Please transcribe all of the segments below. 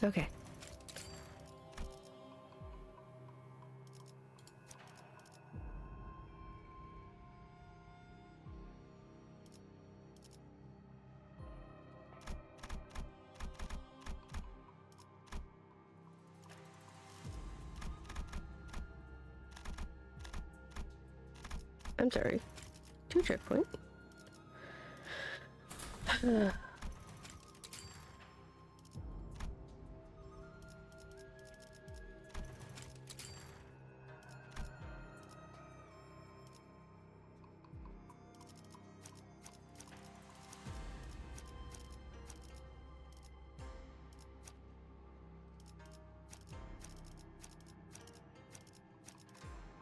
Okay. I'm sorry. 2 checkpoint.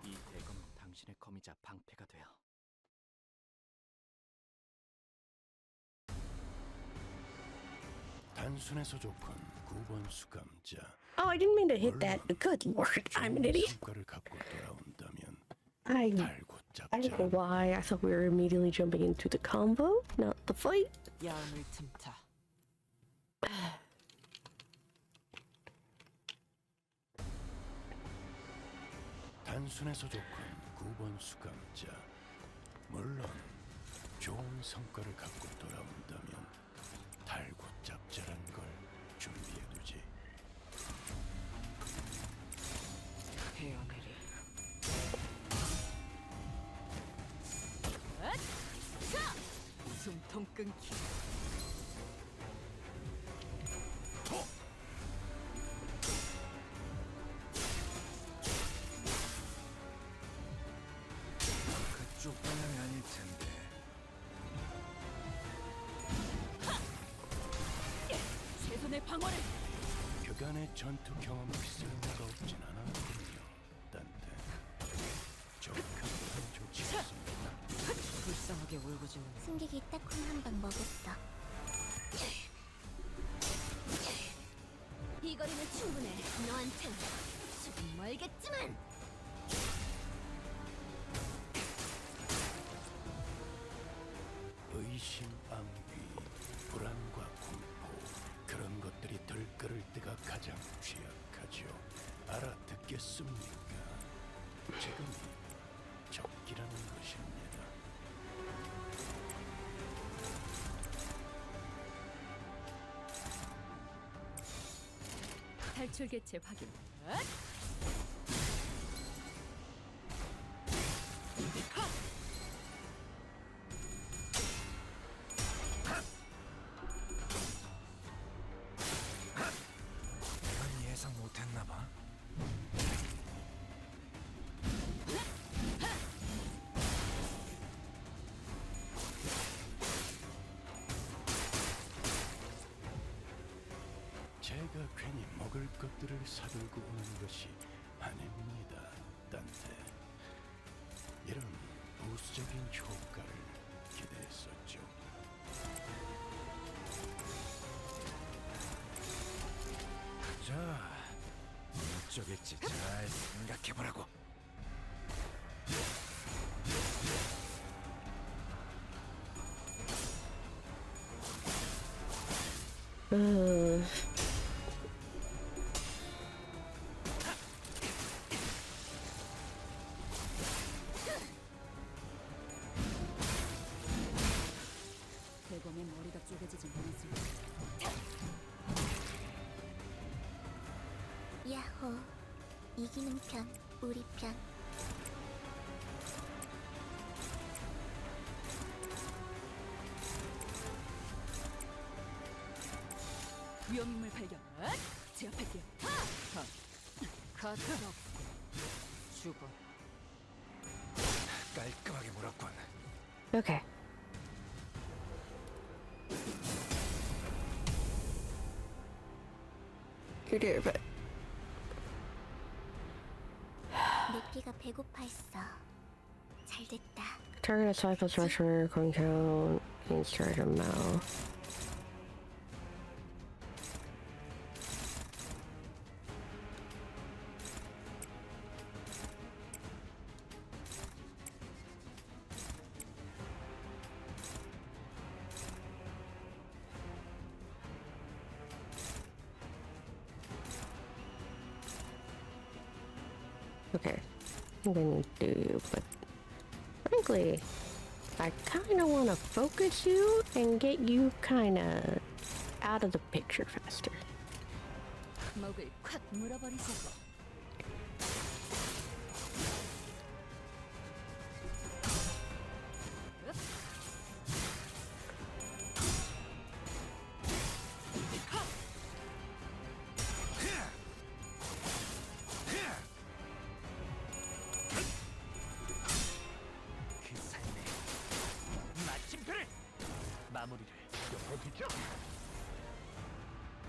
이 대검은 당신의 검이자 방패가 되어. 단순해서 좋군. 9번 수감자. Oh, I didn't mean to hit that. Good lord, I'm an idiot. 성과를 갖고 돌아온다면 I 달고 don't know 짭짤한 why. I thought we were immediately jumping into the combo, not the fight. 야음을 틈타. 단순해서 좋군. 9번 수감자. 물론 좋은 성과를 갖고 돌아온다면 달고 짭짤한 걸 준비해두지. 헤어내리. 숨통 끊기. 그쪽 방향이 아닐 텐데. 최선의 방어를. 그간의 전투 경험이 쓸모가 없진 않았군요. 딴데 적합한 조치였습니다. 불쌍하게 울부짖는. 승객이 딱콩 한 방 먹었어. 이 거리는 충분해. 너한텐 조금 멀겠지만. 의심, 암귀, 불안과 공포 그런 것들이 들끓을 때가 가장 취약하죠. 알아듣겠습니까? 지금이 적기라는 것입니다. 탈출 개체 확인. 난 예상 못했나 봐. 제가 괜히 먹을 것들을 사들고 오는 것이 아닙니다. 딴테 이런 부수적인 효과를 기대했었죠. 자, 이쪽일지 잘 생각해보라고. 대검의 머리가 쪼개지진 않았습니다. 야호. 이기는 편, 우리 편. 위험인물 발견. 제압할게요. 카드 죽어. 깔끔하게 물었군. Okay. You're dear, but 내 피가 배고파했어. 잘 됐다. target a cycle's measure coin count means target amount. Okay. I'm gonna do, but frankly, I kind of want to focus you and get you kind of out of the picture faster. 목을 콱 물어버리자고. 그 삶의 마침표를 마무리를 열어두죠.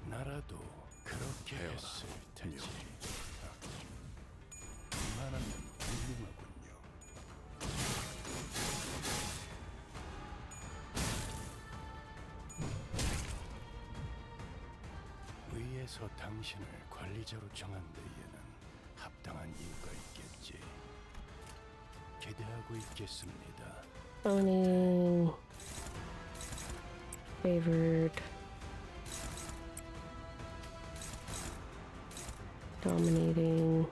나라도 그렇게 했을 테지. 이만하면 훌륭하군요. 위에서 당신을 관리자로 정한 데에는 합당한 이유가 있겠지. 기대하고 있겠습니다. Owning favored dominating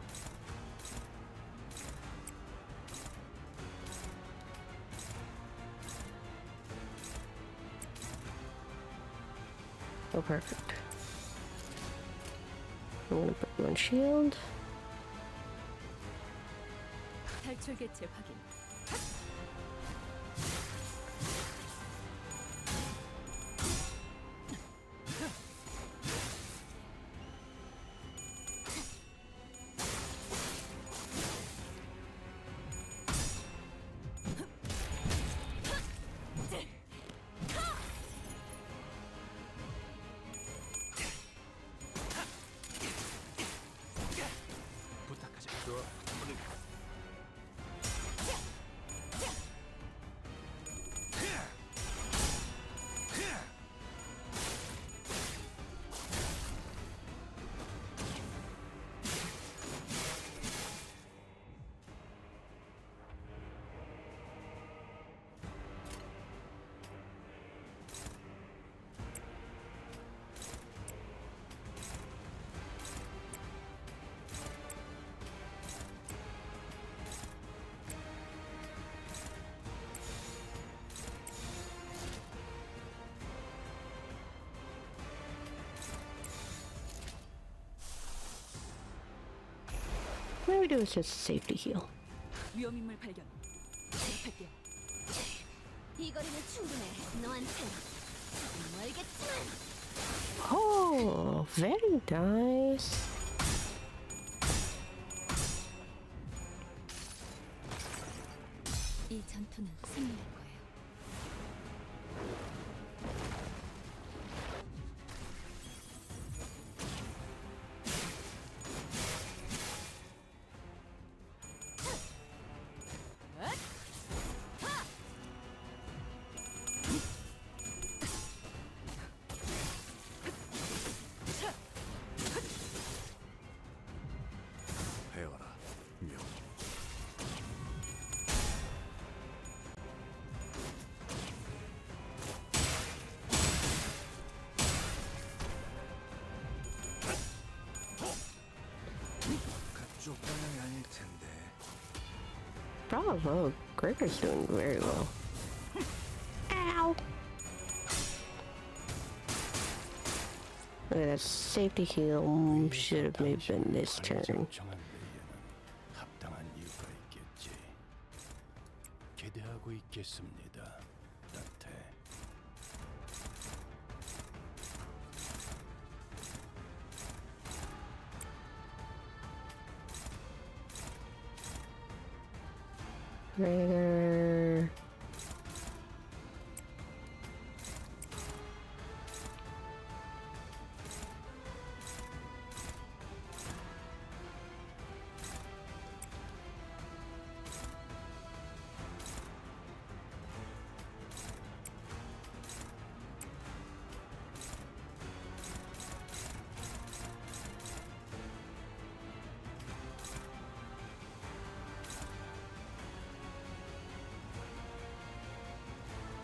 oh perfect. I'm gonna put you on shield. 탈출 개체 확인. 부탁하자. What we do is just safety heal. 위험 인물 발견. 제압할게요. 이 거리는 충분해. 너한텐 조금 멀겠지만. Oh, very nice. 이 전투는 승리할 거예요. 배워라. 명. 그쪽 방향이 아닐 텐데. Bravo, Gregor's doing very well. Ow! Look at that safety heal should have maybe been this turn. 정한 데에는 합당한 이유가 있겠지. 기대하고 있겠습니다. 단테. Gregor.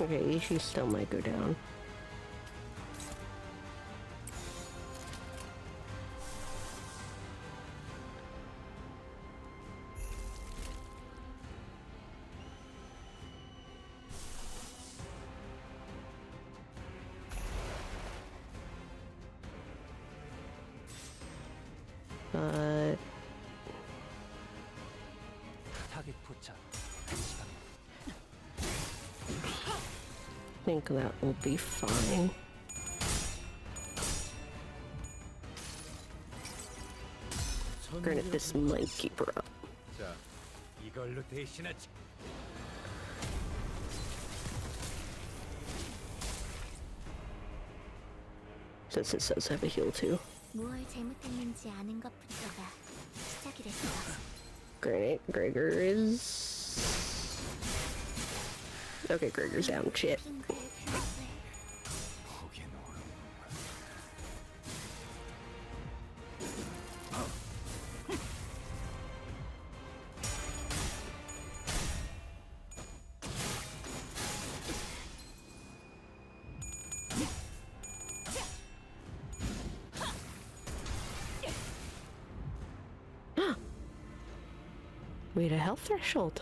Okay, she still might go down. 자, 시간. Think that will be fine. Granted, this might keep her up. 자, 이걸로 대신하지. Since it says have a heal too. 무얼 잘못했는지 아는 것부터가 시작이랬어. Granted, Gregor is... Okay, Gregor's down. Shit. 핑크의 별을 보긴 오르는 We hit a health threshold.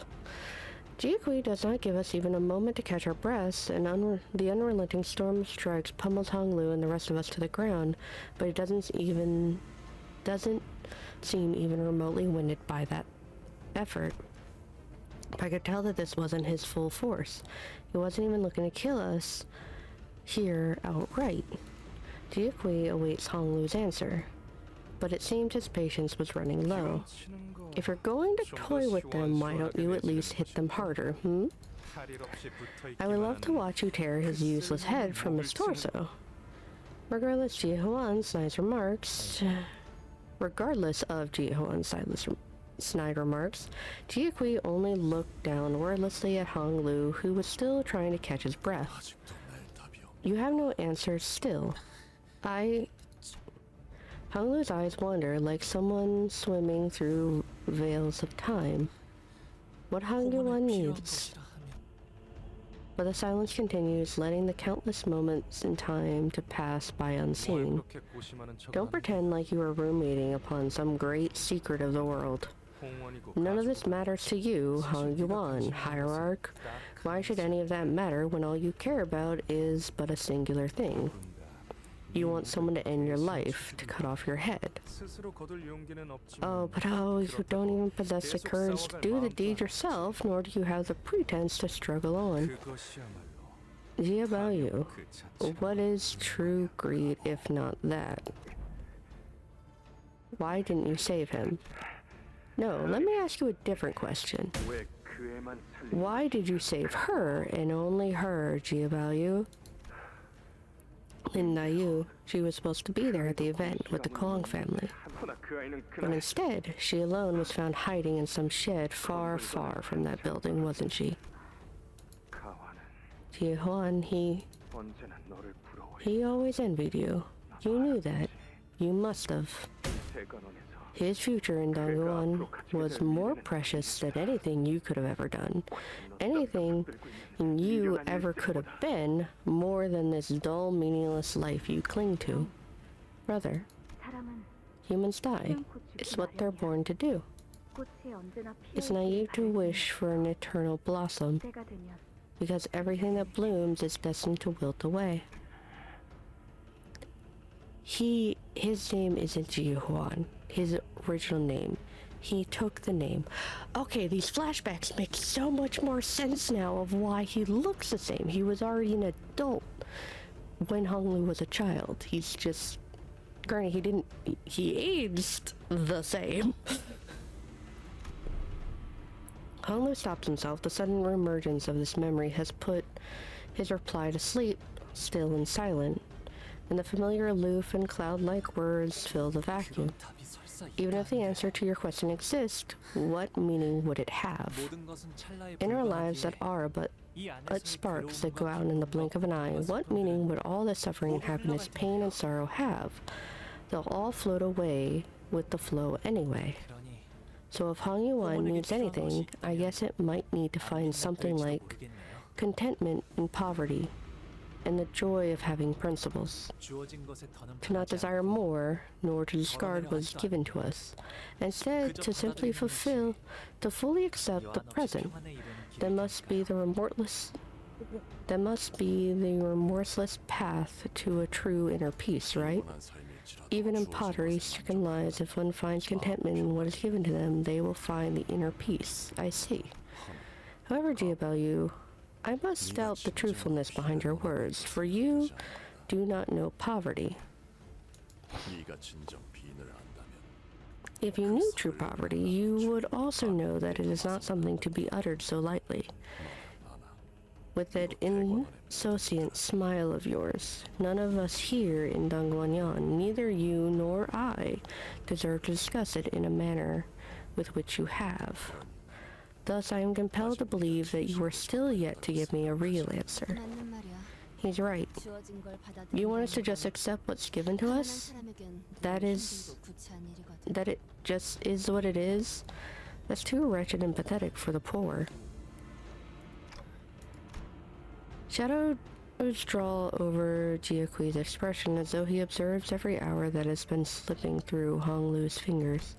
Jiakui does not give us even a moment to catch our breaths, and the unrelenting storm strikes pummels Honglu and the rest of us to the ground, but it doesn't seem even remotely winded by that effort. I could tell that this wasn't his full force. He wasn't even looking to kill us here outright. Jiakui awaits Honglu's answer, but it seemed his patience was running low. If you're going to toy with them, why don't you at least hit them harder, I would love to watch you tear his useless head from his torso. Regardless of Jiahuan's snide remarks, Jiakui only looked down wordlessly at Honglu, who was still trying to catch his breath. You have no answers still. Honglu's eyes wander like someone swimming through veils of time. What Hongluan needs. But the silence continues, letting the countless moments in time to pass by unseen. Don't pretend like you are roommating upon some great secret of the world. None of this matters to you, Hongluan, Hierarch. Why should any of that matter when all you care about is but a singular thing? You want someone to end your life, to cut off your head. Oh, but you don't even possess the courage to do the deed yourself, nor do you have the pretense to struggle on. Jia Baoyu, what is true greed if not that? Why didn't you save him? No, let me ask you a different question. Why did you save her, and only her, Jia Baoyu? Lin Naiyu, she was supposed to be there at the event with the Kong family. But instead, she alone was found hiding in some shed far, far from that building, wasn't she? Jiahuan, he always envied you. You knew that. You must have. His future in Dongguan was more precious than anything you could have ever done. Anything you ever could have been, more than this dull, meaningless life you cling to. Brother, humans die. It's what they're born to do. It's naive to wish for an eternal blossom, because everything that blooms is destined to wilt away. His name isn't Jiahuan. His original name. He took the name. Okay, these flashbacks make so much more sense now of why he looks the same. He was already an adult when Honglu was a child. He's just... Granted, he aged the same. Honglu stops himself. The sudden reemergence of this memory has put his reply to sleep, still and silent, and the familiar aloof and cloud-like words fill the vacuum. Even if the answer to your question exists, what meaning would it have? In our lives that are but sparks that go out in the blink of an eye, what meaning would all the suffering, happiness, pain, and sorrow have? They'll all float away with the flow anyway. So if Hongluan needs anything, I guess it might need to find something like contentment in poverty, and the joy of having principles. To not desire more, nor to discard what is given to us. Instead, to simply fully accept the present. That must be the remorseless path to a true inner peace, right? Even in poverty-stricken lives, if one finds contentment in what is given to them, they will find the inner peace. I see. However, Giabellu, I must doubt the truthfulness behind your words, for you do not know poverty. 네가 진정 빈을 안다면 If you knew true poverty, you would also know that it is not something to be uttered so lightly. With that insouciant smile of yours, none of us here in Dongguanyan, neither you nor I, deserve to discuss it in a manner with which you have. Thus, I am compelled to believe that you are still yet to give me a real answer. 맞는 말이야. He's right. 주어진 걸 받아들인다는 You want us to 건 just accept what's given to 가난한 us? 사람에겐 That is... 힘들고 구차한 일이거든. That it just is what it is? That's too wretched and pathetic for the poor. Shadows draw over Jiaqui's expression as though he observes every hour that has been slipping through Hong Lu's fingers,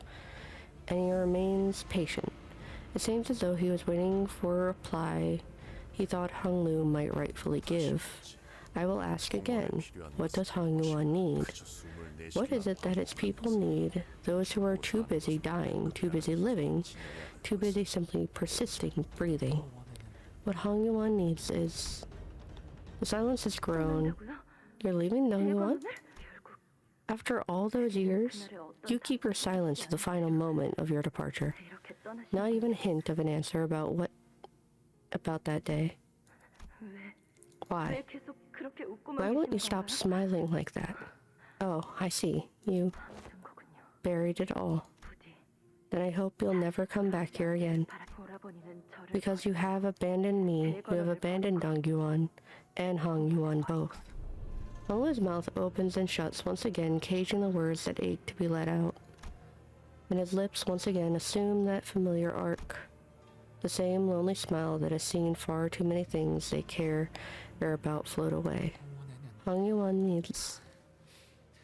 and he remains patient. It seems as though he was waiting for a reply he thought Hong Lu might rightfully give. I will ask again, what does Hong Yuan need? What is it that its people need, those who are too busy dying, too busy living, too busy simply persisting, breathing? What Hong Yuan needs is... The silence has grown. You're leaving Dong Yuan? After all those years, you keep your silence to the final moment of your departure. Not even a hint of an answer about that day. Why? Why won't you stop smiling like that? Oh, I see. You buried it all. Then I hope you'll never come back here again. Because you have abandoned me, you have abandoned Dong Yuan and Hong Yuan both. Honglu's mouth opens and shuts once again, caging the words that ache to be let out. And his lips once again assume that familiar arc. The same lonely smile that has seen far too many things they care about float away. Hong Yuan needs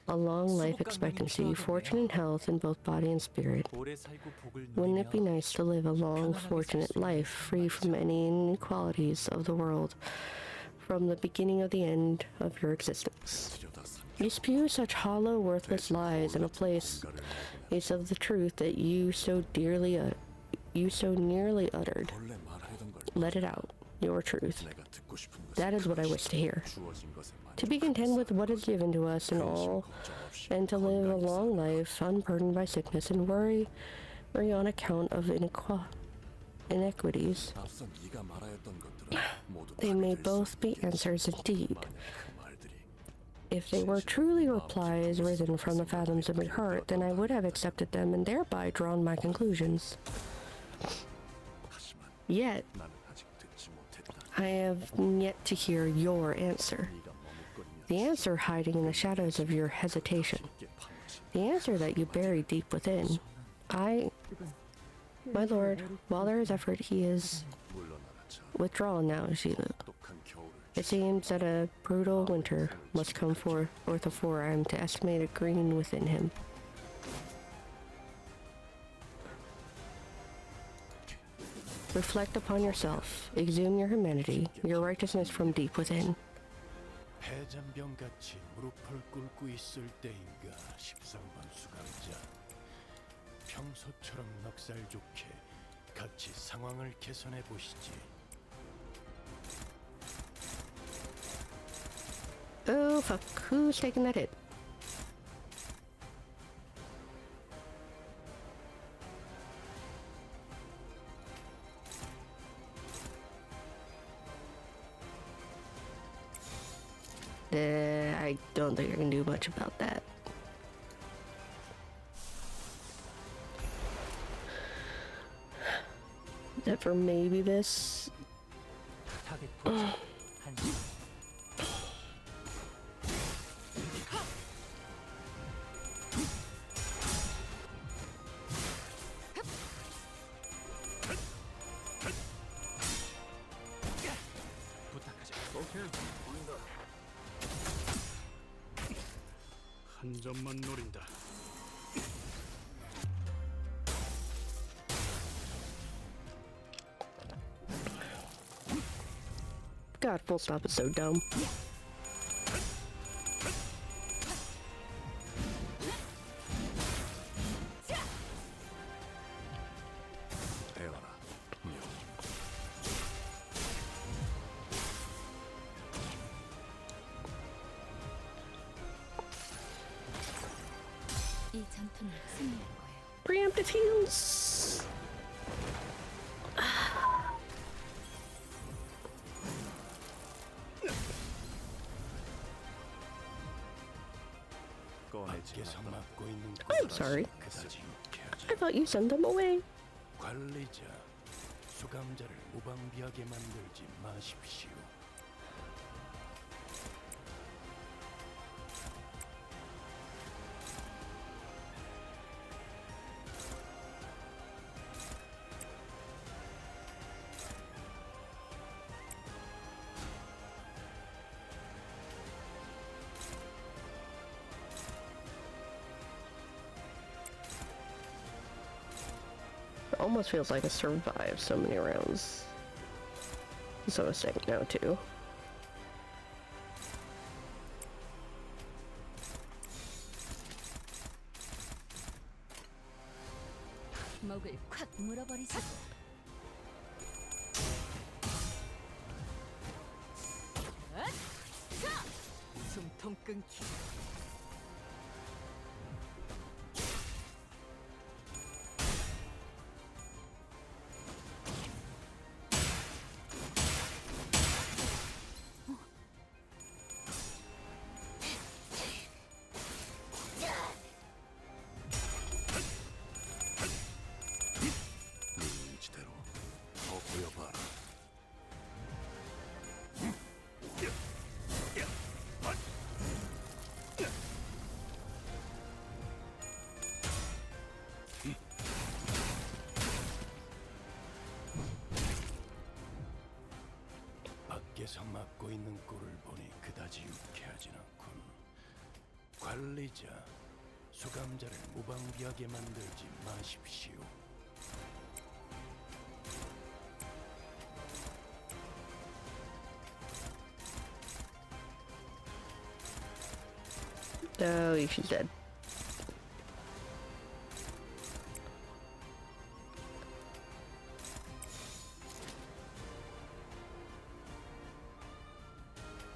a long life expectancy, fortune and health in both body and spirit. Wouldn't it be nice to live a long, fortunate life, free from any inequalities of the world, from the beginning of the end of your existence? You spew such hollow, worthless lies in a place of the truth that you so nearly uttered. Let it out, your truth. That is what I wish to hear. To be content with what is given to us and all, and to live a long life unburdened by sickness and worry on account of inequities. They may both be answers indeed. If they were truly replies risen from the fathoms of my heart, then I would have accepted them and thereby drawn my conclusions. Yet, I have yet to hear your answer. The answer hiding in the shadows of your hesitation. The answer that you bury deep within. My lord, while there is effort, he is withdrawn now, Xilu. It seems that a brutal winter must come forth before I am to estimate a green within him. Reflect upon yourself, exhume your humanity, your righteousness from deep within. 해잔병같이 무릎을 꿇고 있을 때인가 십상반수강자 평소처럼 넉살 좋게 같이 상황을 개선해 보시지. Oh fuck, who's taking that hit? I don't think I can do much about that. Except for maybe this. 타겟 포착. 한시. 부탁하자. 오케이. 한 점만 노린다. God, full stop is so dumb. 대화라. 이 전투는 승리할 거예요. Preemptive heals. 밖에서 막고 있는 I'm sorry. 그다지 유쾌하지. I thought you sent them away. 관리자, 수감자를 무방비하게 만들지 마십시오. It almost feels like I survived so many rounds. So I'm saying no too. 목을 콱 물어버리자고. 숨통 끊기. 네 의지대로 더 보여봐라. 밖에서 막고 있는 꼴을 보니 그다지 유쾌하진 않군. 관리자, 수감자를 무방비하게 만들지 마십시오. Oh, she's dead.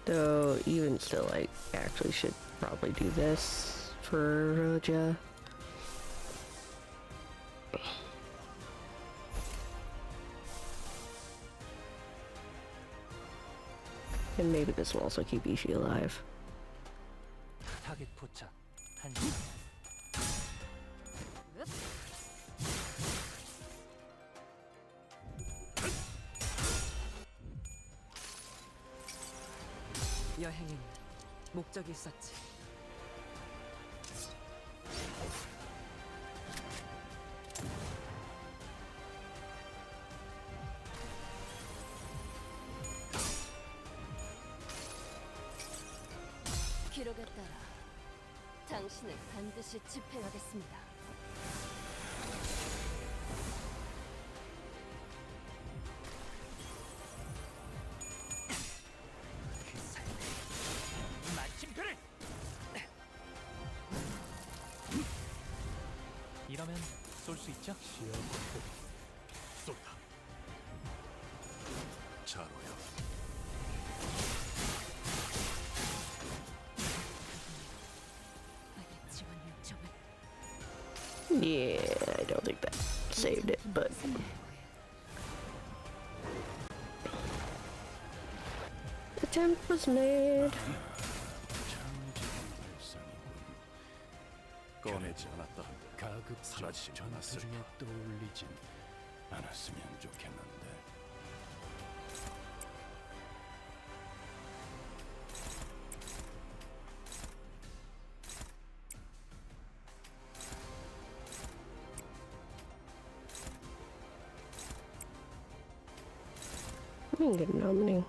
Though, even still, I actually should probably do this for Roja. And maybe this will also keep Ishii alive. 타겟 포착. 1시간. 여행에는 목적이 있었지. 기록에 따라 당신을 반드시 집행하겠습니다. 그 삶의 마침표를! 이러면 쏠 수 있죠? 쏜다. 자로야. 나의 지원 요청을. Yeah, I don't think that saved it, but attempt was made. 꺼내지 않았다 한들 가급적 전화 중에 떠올리진 않았으면 좋겠는데. I didn't get an opening.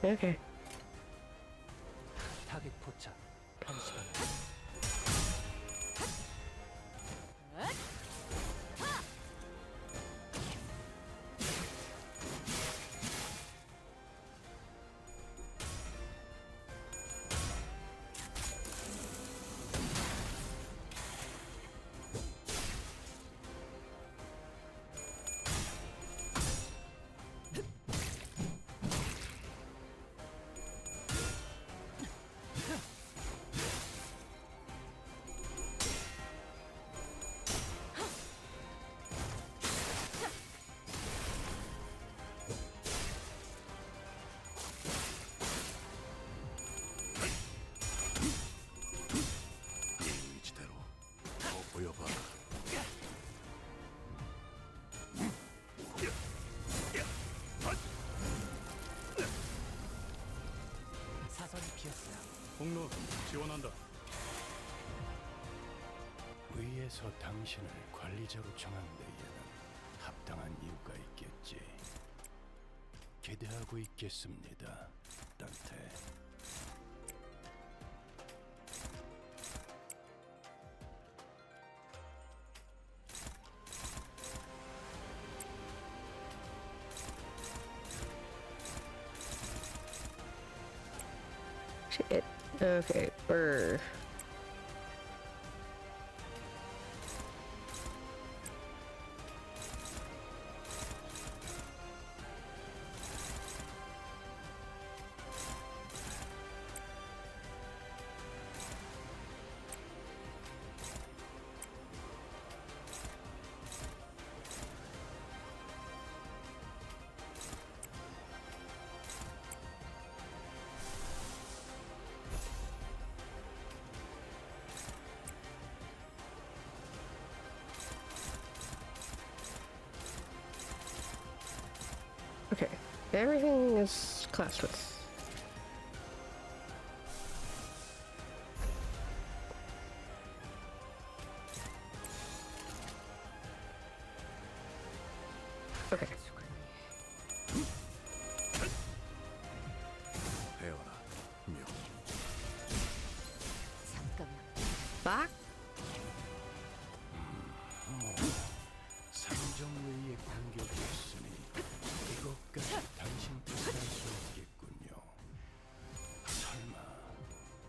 Okay. 타겟 포착. 1시간. 지원한다. 위에서 당신을 관리자로 정한 데에는 합당한 이유가 있겠지. 기대하고 있겠습니다, 단테. Shit. Okay, we're... Okay, everything is classed with. Okay. 배워라, 명. 잠깐만. Back? 삼정웨이의 공격이 있으니 이것까지 당신 뜻할 수 없겠군요. 설마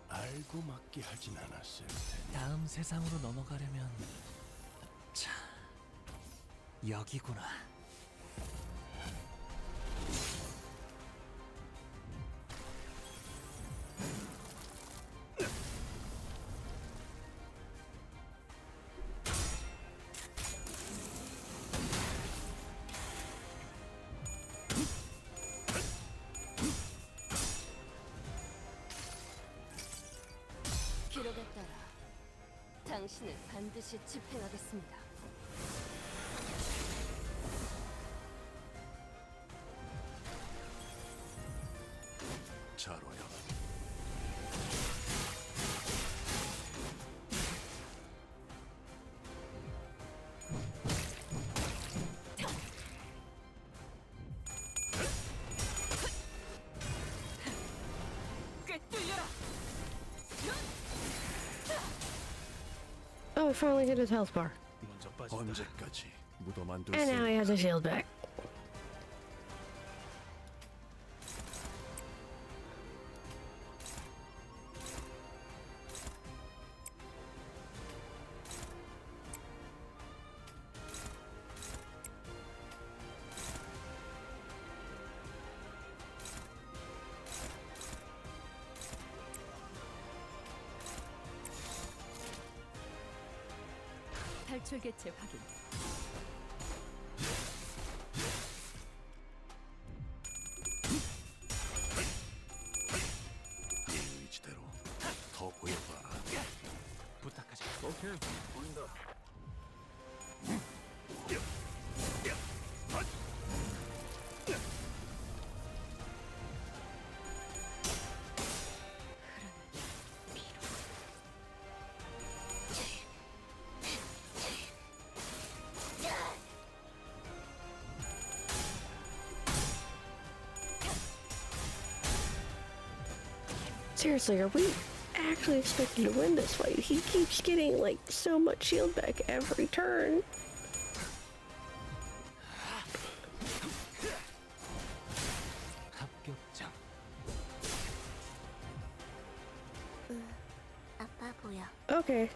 알고 맞게 하진 않았을 테니. 다음 세상으로 넘어가려면 자 여기구나. 기록에 따라 당신을 반드시 집행하겠습니다. 자로야. 꿰뚫려라. Oh, we finally hit his health bar. 먼저 빠진다. 언제까지 무덤만 둘 And 수 now he has a shield back. 탈출 개체 확인. 이 의지대로 더 보여봐라. 부탁하자. 오케이, 보인다. Seriously, are we actually expected to win this fight? He keeps getting, like, so much shield back every turn. 합격장. 아파 보여. Okay.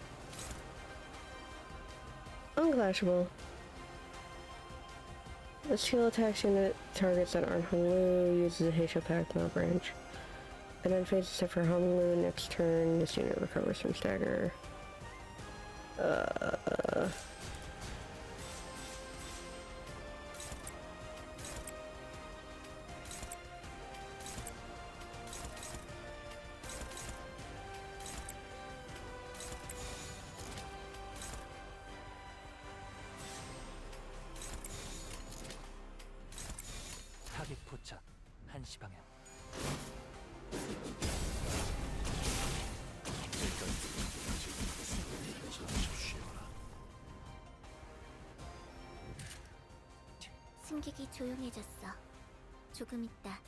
Unclashable. The skill attacks unit targets that aren't Honglu uses a Heisho Pact Mount Branch. And then fades except for Honglu. Next turn, this unit recovers from stagger. 타겟 포착. 1시 방향. 승객이 조용해졌어. 조금 있다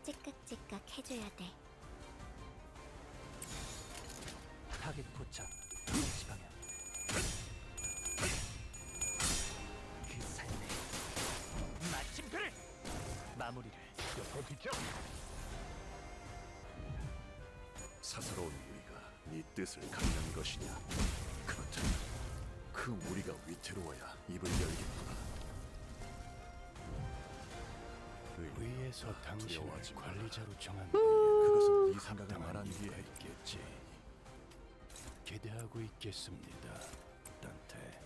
째깍째깍 해줘야 돼. 타겟 포착. 위치 방향. 그 삶의 마침표를 마무리를. 사사로운 우리가 네 뜻을 갖는 것이냐? 그렇다면 그 우리가 위태로워야 입을 열겠구나. 위에서 당신을 두려워하지 마라. 관리자로 정한 그것은 네 생각을 합당한 말한 이유가 뒤에 있겠지. 기대하고 있겠습니다, 단테.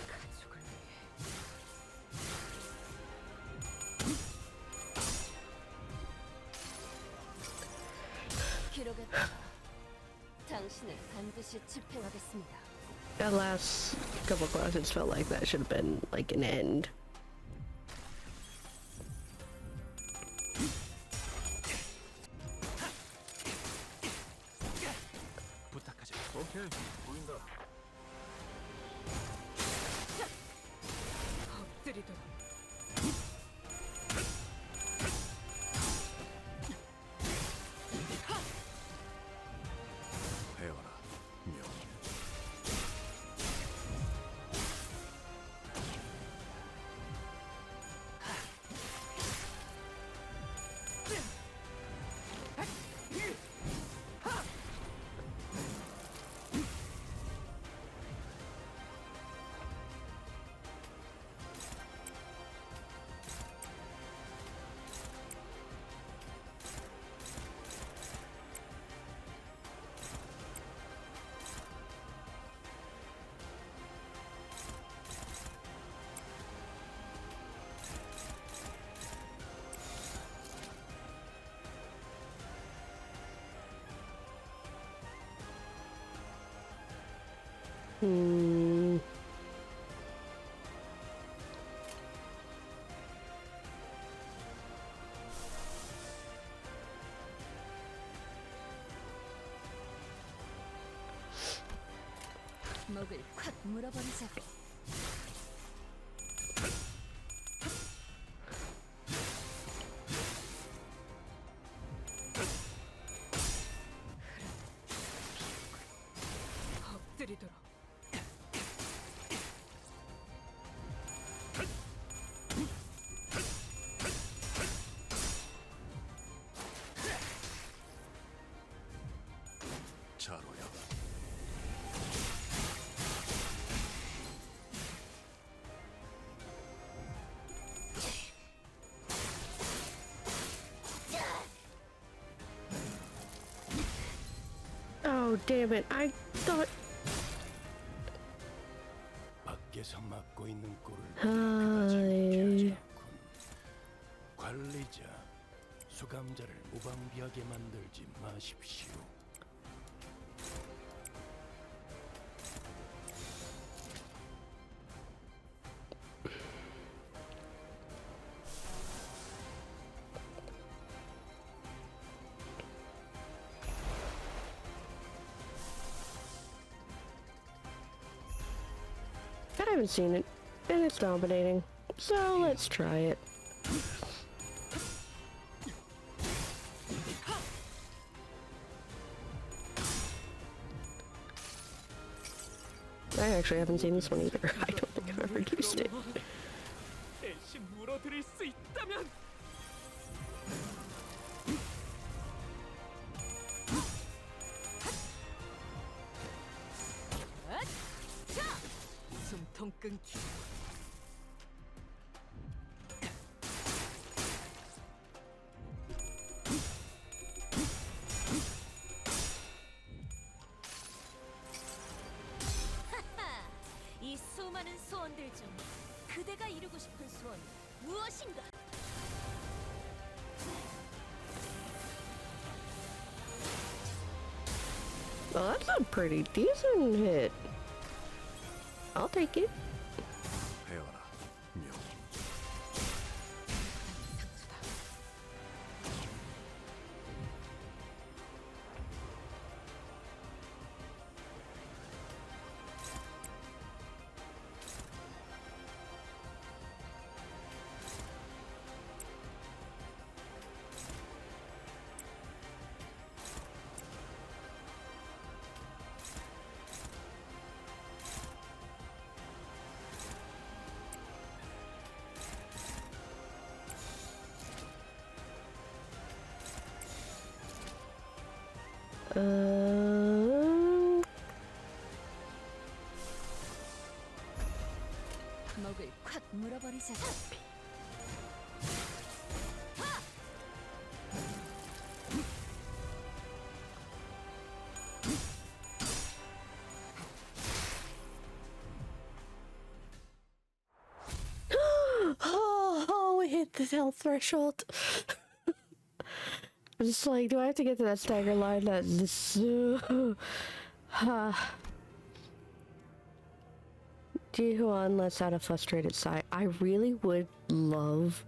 가족을 위해 기록에 따라 당신을 반드시 집행하겠습니다. That last couple classes felt like that should have been like an end. 부탁하자. 오케이, 보인다. 엎드리도록. 배워라, 명. Hmm. 목을 콱 물어버리자고. 엎드리도록. 자로야. Oh, damn it. I thought. 밖에서 맡고 있는 꼴을 하이. 그다지 않군. 관리자, 수감자를 무방비하게 만들지 마십시오. I haven't seen it, and it's dominating. So let's try it. I actually haven't seen this one either. I don't think I've ever used it. 대신 물어드릴 수 있다면. 숨통 끊기. 이 수많은 소원들 중 그대가 이루고 싶은 소원 무엇인가? Well, that's a pretty decent hit. I'll take it. 배워라, 명. 먹을 콱 물어버리자. Oh, we hit the health threshold. I'm just like, do I have to get to that stagger line? That's just... Ji-Huan lets out a frustrated sigh. I really would love...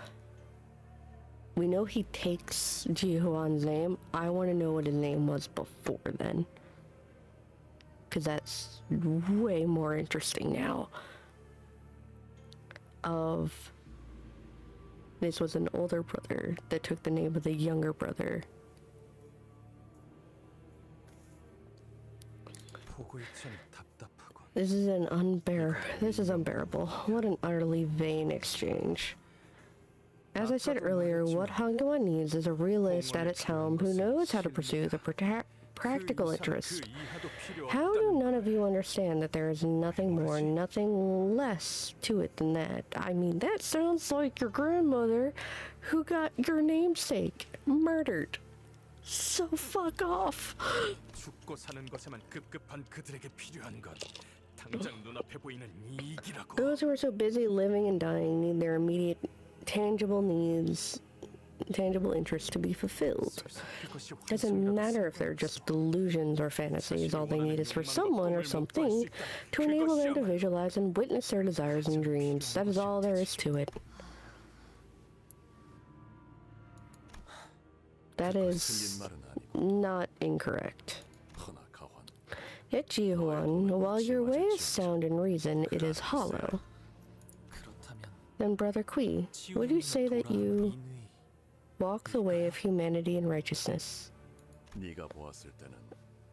We know he takes Ji-Huan's name. I want to know what his name was before then. Because that's way more interesting now. Of... This was an older brother that took the name of the younger brother. This is unbearable. What an utterly vain exchange. As I said earlier, what Hangwan needs is a realist at its helm who knows how to pursue the practical interest. How do none of you understand that there is nothing more, nothing less to it than that? I mean, that sounds like your grandmother who got your namesake murdered. So fuck off. 죽고 사는 것에만 급급한 그들에게 필요한 건 당장 눈앞에 보이는 이익이라고. Those who are so busy living and dying need their immediate tangible needs, tangible interests to be fulfilled. Doesn't matter if they're just delusions or fantasies, all they need is for someone or something to enable them to visualize and witness their desires and dreams. That is all there is to it. That is not incorrect. Yet, Ji-Huan, while your way is sound in reason, it is hollow. Then, Brother Kui, would you say that you walk the way of humanity and righteousness?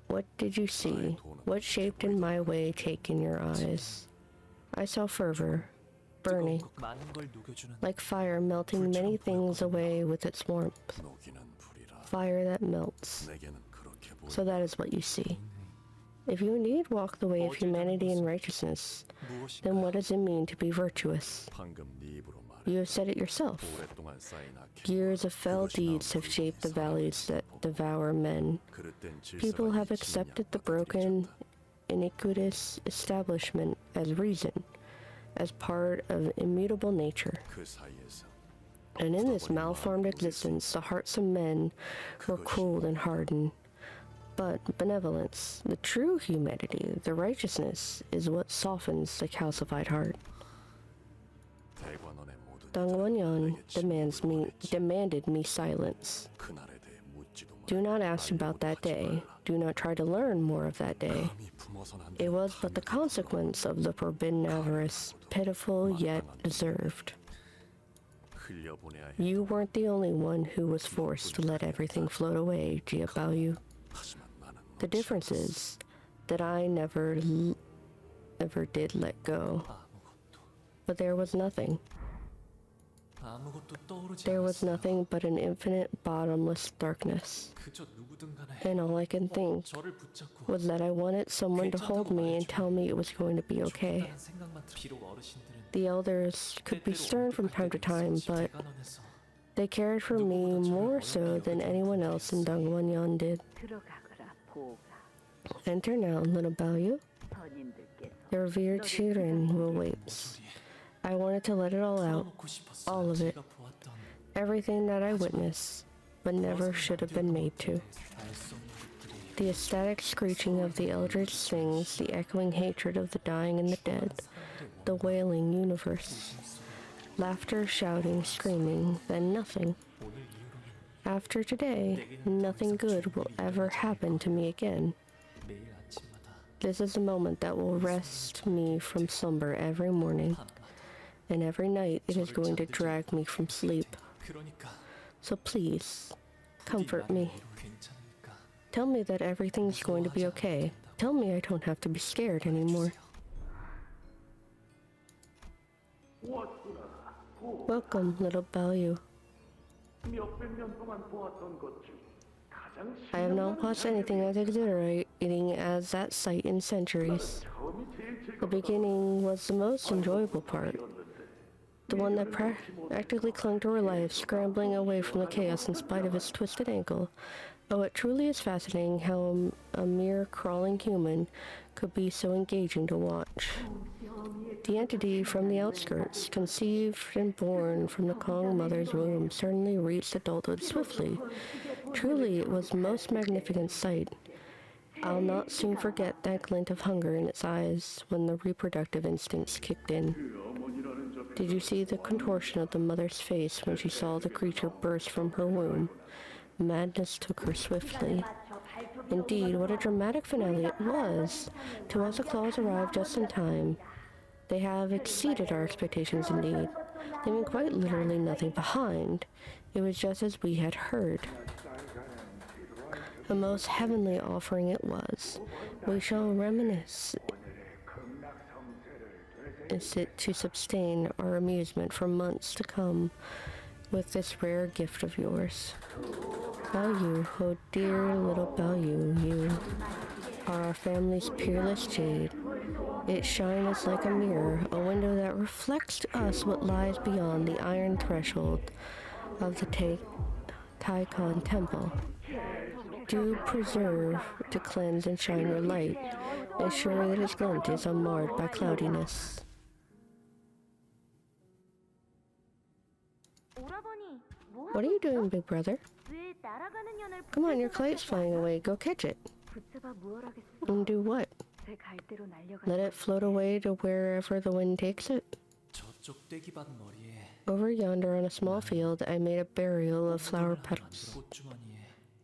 What did you see? What shaped in my way take in your eyes? I saw fervor, burning, like fire melting many things away with its warmth. Fire that melts. So that is what you see. If you indeed walk the way of humanity and righteousness, then what does it mean to be virtuous? You have said it yourself. Years of fell deeds have shaped the valleys that devour men. People have accepted the broken, iniquitous establishment as reason, as part of immutable nature. And in this malformed existence, the hearts of men were cooled and hardened. But benevolence, the true humanity, the righteousness, is what softens the calcified heart. Dangwon-yeon demanded me silence. Do not ask about that day. Do not try to learn more of that day. It was but the consequence of the forbidden avarice, pitiful yet deserved. You weren't the only one who was forced to let everything float away, Jia Baoyu. The difference is that I never did let go. But there was nothing. There was nothing but an infinite, bottomless darkness. And all I can think was that I wanted someone to hold me and tell me it was going to be okay. The elders could be stern from time to time, but they cared for me more so than anyone else in Dangwon-yeon did. Enter now, little Baoyu. The revered children will wait. I wanted to let it all out, all of it, everything that I witnessed, but never should have been made to. The ecstatic screeching of the eldritch things, the echoing hatred of the dying and the dead, the wailing universe. Laughter, shouting, screaming, then nothing. After today, nothing good will ever happen to me again. This is the moment that will rest me from slumber every morning, and every night it is going to drag me from sleep. So please, comfort me. Tell me that everything's going to be okay. Tell me I don't have to be scared anymore. Welcome, little Baloo. I have not watched anything as exhilarating as that sight in centuries. The beginning was the most enjoyable part. The one that practically clung to her life, scrambling away from the chaos in spite of his twisted ankle. Oh, it truly is fascinating how a mere crawling human could be so engaging to watch. The entity from the outskirts, conceived and born from the Kong mother's womb, certainly reached adulthood swiftly. Truly, it was a most magnificent sight. I'll not soon forget that glint of hunger in its eyes when the reproductive instincts kicked in. Did you see the contortion of the mother's face when she saw the creature burst from her womb? Madness took her swiftly. Indeed, what a dramatic finale it was! To us, the claws arrived just in time. They have exceeded our expectations indeed, leaving quite literally nothing behind. It was just as we had heard. A most heavenly offering it was. We shall reminisce it to sustain our amusement for months to come with this rare gift of yours. Baloo, oh dear little Baloo, you are our family's peerless jade. Its shine is like a mirror, a window that reflects to us what lies beyond the iron threshold of the Taikon Temple. Do preserve to cleanse and shine your light, ensure that its glint is unmarred by cloudiness. What are you doing, big brother? Come on, your kite's flying away. Go catch it. And do what? Let it float away to wherever the wind takes it. Over yonder on a small field, I made a burial of flower petals.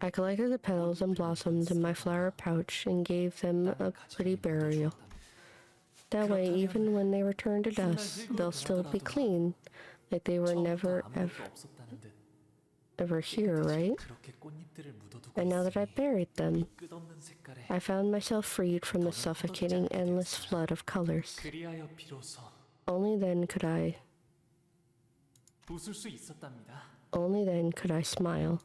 I collected the petals and blossoms in my flower pouch and gave them a pretty burial. That way, even when they return to dust, they'll still be clean, like they were never ever here, right? And now that I've buried them, I found myself freed from the suffocating endless flood of colors. Only then could I smile.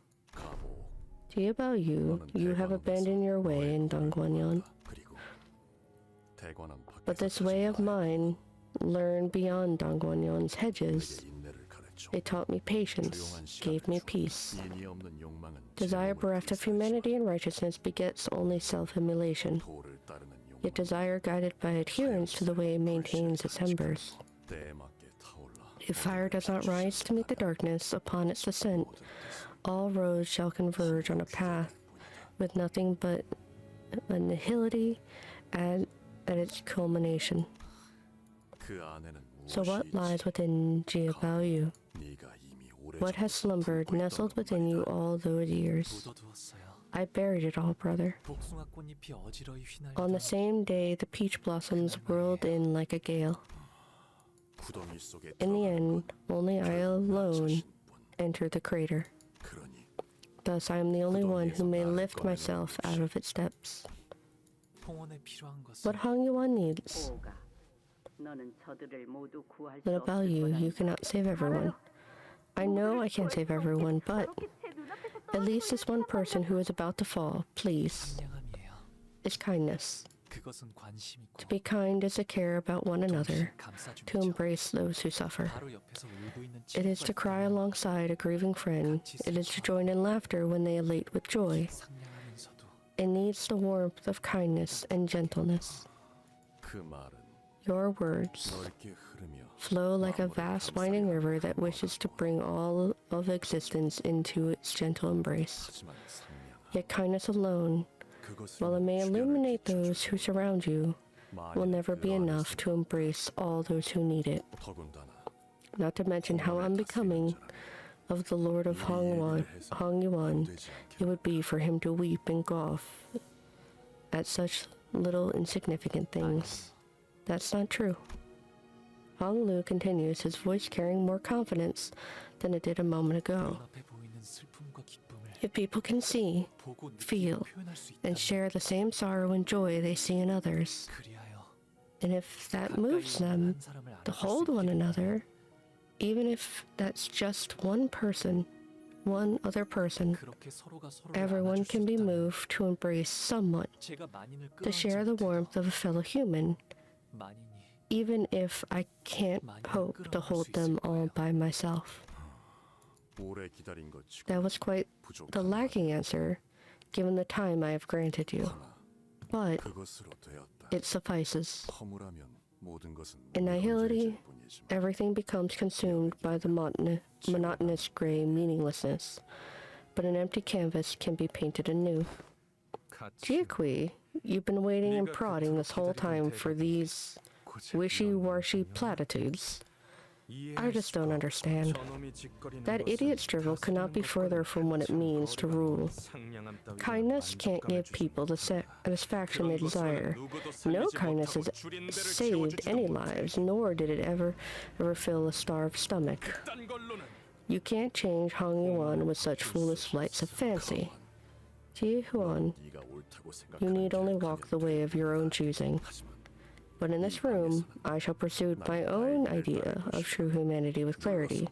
Dear Baloo, you have abandoned your way in Dongguanyan. But this way of mine learned beyond Dongguanyan's hedges. It taught me patience, gave me peace. Desire bereft of humanity and righteousness begets only self-immolation. Yet desire guided by adherence to the way maintains its embers. If fire does not rise to meet the darkness upon its ascent, all roads shall converge on a path with nothing but annihility at its culmination. So what lies within Jia Baloo? What has slumbered, nestled within you all those years? I buried it all, brother. On the same day, the peach blossoms whirled in like a gale. In the end, only I alone entered the crater. Thus, I am the only one who may lift myself out of its depths. What Hong Yuan needs? Little Baloo, you cannot save everyone. I know I can't save everyone, but at least this one person who is about to fall, please. Is kindness. To be kind is to care about one another, to embrace those who suffer. It is to cry alongside a grieving friend. It is to join in laughter when they elate with joy. It needs the warmth of kindness and gentleness. Your words flow like a vast winding river that wishes to bring all of existence into its gentle embrace. 하지만 상냥함. Yet kindness alone, 그것은 while it may 주변을 illuminate 비추죠. those who surround you, will 만일 never be enough to embrace all those who need it. 더군다나 Not to mention how unbecoming of the Lord of Hong Yuan it would be for him to weep and scoff at such little insignificant things. That's not true. Hong Lu continues, his voice carrying more confidence than it did a moment ago. 눈앞에 보이는 슬픔과 기쁨을 If people can see, 보고 느끼고 feel, 표현할 수 and 있다면 share the same sorrow and joy they see in others, 그리하여 and if that 가까이 moves 있는 them 한 사람을 to 알아볼 수 hold one 있기를 another, even if that's just one person, one other person, 그렇게 서로가 서로를 everyone 안아줄 수 can be 있다면 moved to embrace someone, 제가 만인을 to share the 끌어안지 warmth of a fellow human, 못해도 만인이 even if I can't hope to hold them all by myself. 오래 기다린 것 치고 That was quite the 부족한 lacking answer, given the time I have granted you. But 그것으로 되었다. it suffices. 허무라면 모든 것은 In nihility, 건조해질 뿐이지만 everything becomes consumed by the monotonous gray meaninglessness. But an empty canvas can be painted anew. Jiaqui, you've been waiting and prodding this whole time for these wishy-washy platitudes. I just don't understand. That idiot's drivel could not be further from what it means to rule. Kindness can't give people the satisfaction they desire. No kindness has saved any lives, nor did it ever fill a starved stomach. You can't change Hong Yuan with such foolish flights of fancy. Ji Huan, 네가 옳다고 you need only 생각하는 walk the way of your own choosing. But in this room, I shall pursue my own idea of true humanity with clarity,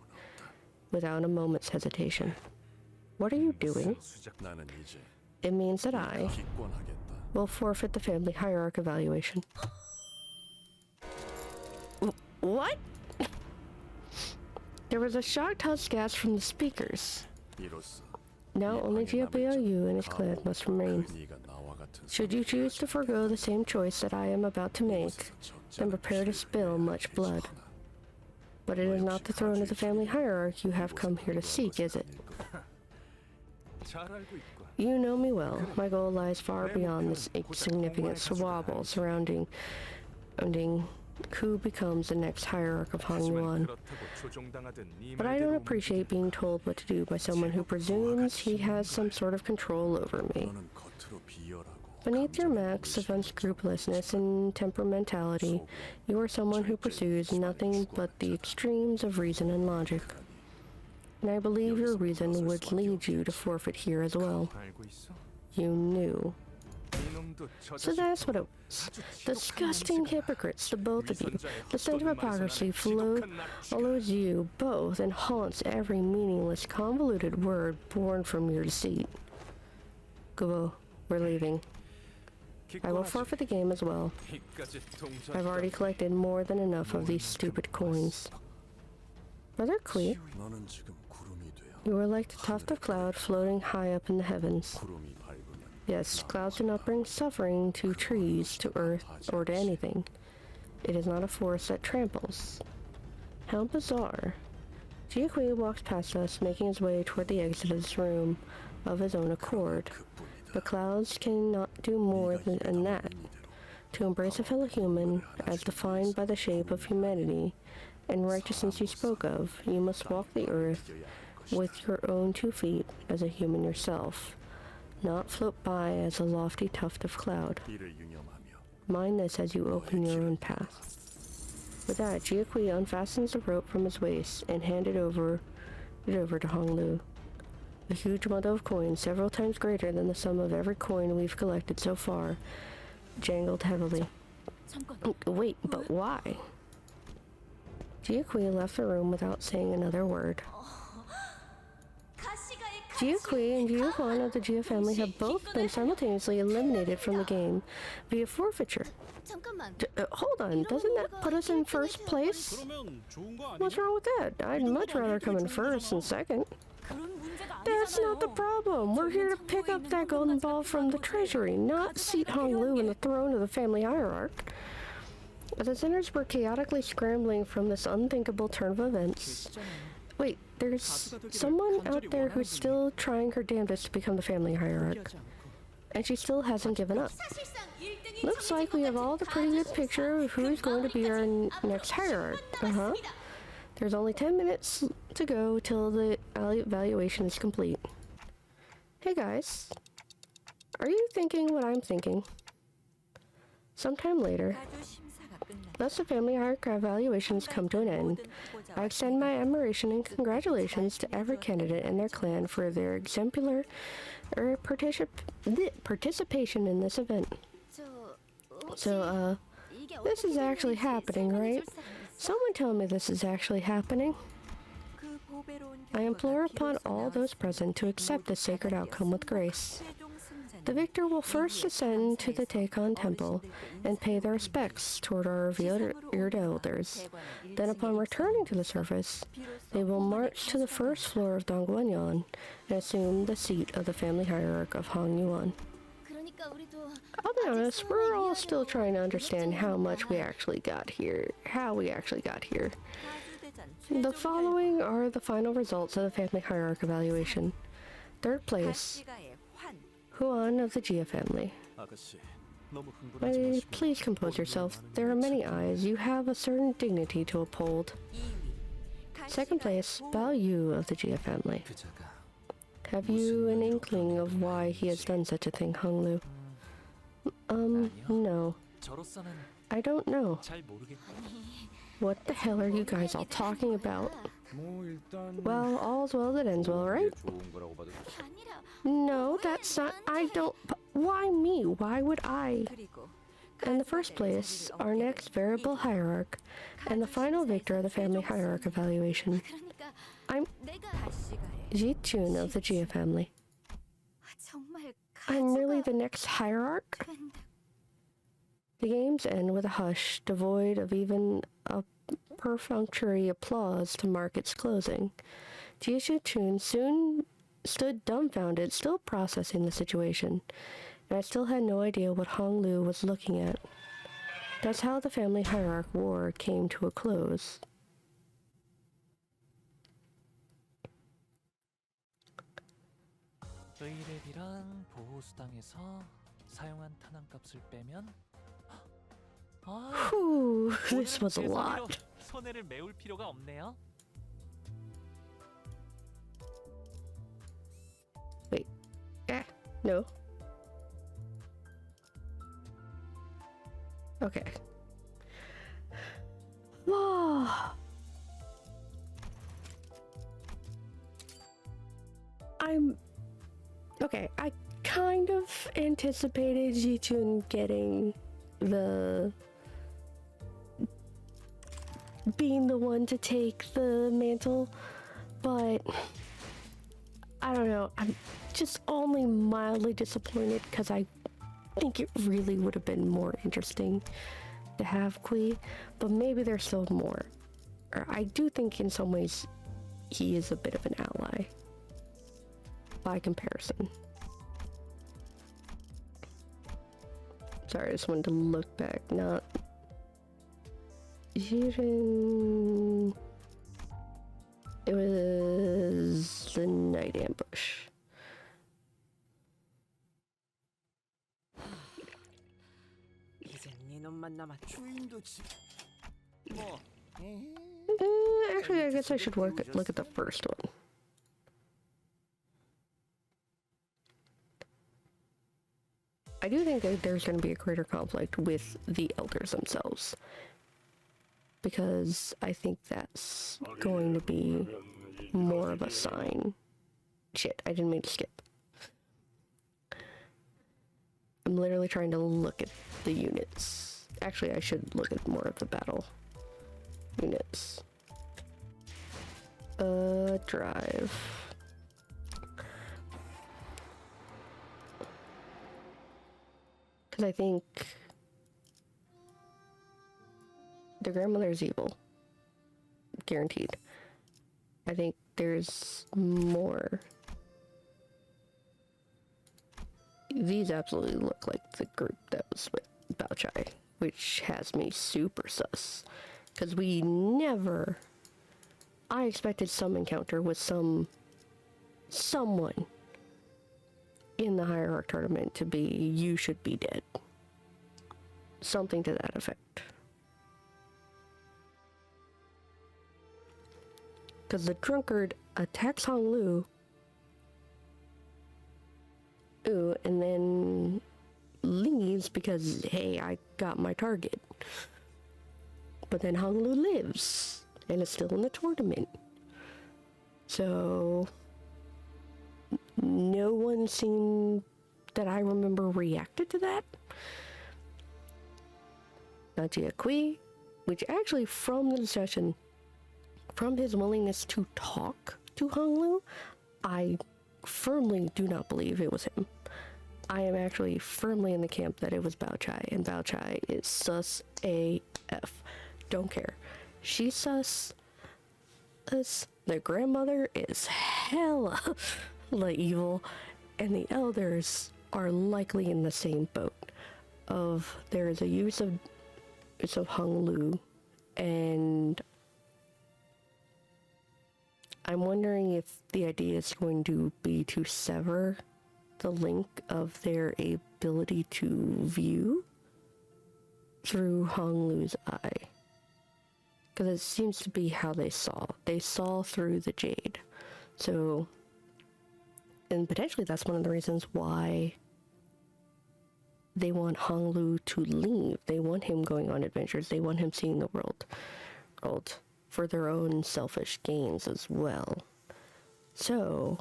without a moment's hesitation. What are you doing? 나는 이제 It means that I 기권하겠다. will forfeit the family hierarch evaluation. What? There was a shocked husk gasp from the speakers. 이로써 Now only GFBOU and his clan must remain. 네가 나와 같은 Should you choose to forego the same choice that I am about to make, then prepare to spill much blood. But it is not the throne of the family hierarchy you have come here to seek, is it? 잘 알고 있고 You know me well. My goal lies far beyond this insignificant squabble surrounding who becomes the next hierarch of Hong Yuan. 그렇다고 조종당하든 네 But I don't appreciate being told what to do by someone who presumes he has some sort of control over me. 너는 겉으로 비열하고 Beneath your mask of unscrupulousness and temperamentality, you are someone who pursues nothing but the extremes of reason and logic. And I believe your reason would lead you to forfeit here as well. 알고 있어? You knew. 이놈도 저 So 자식 that's what it was. Disgusting hypocrites, the both of you. The scent of hypocrisy follows you both and haunts every meaningless, convoluted word born from your deceit. Go, we're leaving. I will forfeit the game as well. 이까지 동작 I've already collected more than enough of these stupid coins. Brother Kui, 너는 지금 구름이 되어 you are like the tuft of cloud floating high up in the heavens. 구름이 밝으면 Yes, clouds do not bring suffering to trees, to earth, or to anything. It is not a force that tramples. How bizarre. Jiaqui walks past us, making his way toward the exit of this room of his own accord. The clouds cannot do more than that. To embrace a fellow human, as defined by the shape of humanity and righteousness you spoke of, you must walk the earth with your own 2 feet as a human yourself, not float by as a lofty tuft of cloud. 이를 유념하며 Mind this as you open your own path. With that, Jiaqui unfastens the rope from his waist and handed it over to Hong Lu. A huge bundle of coins, several times greater than the sum of every coin we've collected so far, jangled heavily. 잠깐. Wait, but why? Jiaqui left the room without saying another word. Jiaqui and Jiu Huan of the Jia family have both been simultaneously eliminated from the game via forfeiture. 잠깐만. Hold on, doesn't that put us in first place? What's wrong with that? I'd much rather come in first than second. 그런 문제가 That's not the problem. We're here to pick up that golden ball from the treasury, not seat Hong Lu in the throne of the family hierarch. As the sinners were chaotically scrambling from this unthinkable turn of events. Wait, there's someone out there who's still trying her damnedest to become the family hierarch. And she still hasn't given up. Looks like we have all the pretty good picture of who's going to be our next hierarch. There's only 10 minutes to go till the evaluation is complete. Hey guys, are you thinking what I'm thinking? Sometime later, thus the family hierarch evaluations come to an end. I extend my admiration and congratulations to every candidate and their clan for their exemplar participation in this event. So, this is actually happening, right? Someone tell me this is actually happening. I implore upon all those present to accept this sacred outcome with grace. The victor will first ascend to the Taekon Temple and pay their respects toward our revered elders. Then upon returning to the surface, they will march to the first floor of Dongguanyuan and assume the seat of the family hierarch of Hongyuan. I'll be honest, we're all still trying to understand how we actually got here. The following are the final results of the family hierarch evaluation. Third place, Huan of the Jia family. Please compose yourself. There are many eyes. You have a certain dignity to uphold. Second place, Bao Yu of the Jia family. Have you an inkling of why he has done such a thing, Hong Lu? No. I don't know. What the hell are you guys all talking about? Well, all's well that ends well, right? No, that's not... Why me? Why would I? In the first place, our next variable hierarch, and the final victor of the family hierarch evaluation. I'm... Ji Chun of the Jia family. I'm really the next hierarch? The games end with a hush, devoid of even a perfunctory applause to mark its closing. Ji Chun soon stood dumbfounded, still processing the situation, and I still had no idea what Hong Lu was looking at. That's how the family hierarch war came to a close. 의뢰비랑 보호수당에서 사용한 탄환값을 빼면 Whew, this was a lot. 손해를 메울 필요가 없네요. Wait. No. Okay. Whoa. Okay, I kind of anticipated Ji-chun getting being the one to take the mantle, but I don't know, I'm just only mildly disappointed because I think it really would have been more interesting to have Kui, but maybe there's still more. Or I do think in some ways he is a bit of an ally by comparison. Sorry, I just wanted to look back. Not Jiren. It was the night ambush. Actually, I guess I should look at the first one. I do think that there's going to be a greater conflict with the elders themselves, because I think that's going to be more of a sign. Shit, I didn't mean to skip. I'm literally trying to look at the units. Actually, I should look at more of the battle units. Drive. Because I think the grandmother is evil. Guaranteed. I think there's more. These absolutely look like the group that was with Bao Chai, which has me super sus. Because I expected some encounter with someone in the Hierarch tournament to be, you should be dead. Something to that effect. Because the drunkard attacks Hong Lu, and then leaves because, hey, I got my target. But then Hong Lu lives, and is still in the tournament. So, no one seemed that I remember reacted to that. Not Jia Kui, which actually from the discussion, from his willingness to talk to Hong Lu, I firmly do not believe it was him. I am actually firmly in the camp that it was Bao Chai, and Bao Chai is sus AF. Don't care. She's sus. The grandmother is hella evil, and the elders are likely in the same boat. Of there is a use of Hong Lu, and I'm wondering if the idea is going to be to sever the link of their ability to view through Hong Lu's eye. Because it seems to be how they saw. They saw through the jade. So, and potentially that's one of the reasons why they want Hong Lu to leave. They want him going on adventures. They want him seeing the world for their own selfish gains as well. So,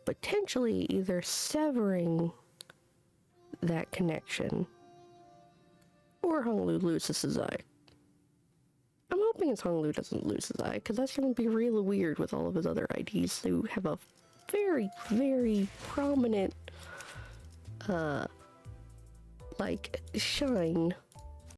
potentially either severing that connection or Hong Lu loses his eye. I'm hoping it's Hong Lu doesn't lose his eye, because that's going to be really weird with all of his other IDs who have a very, very prominent, shine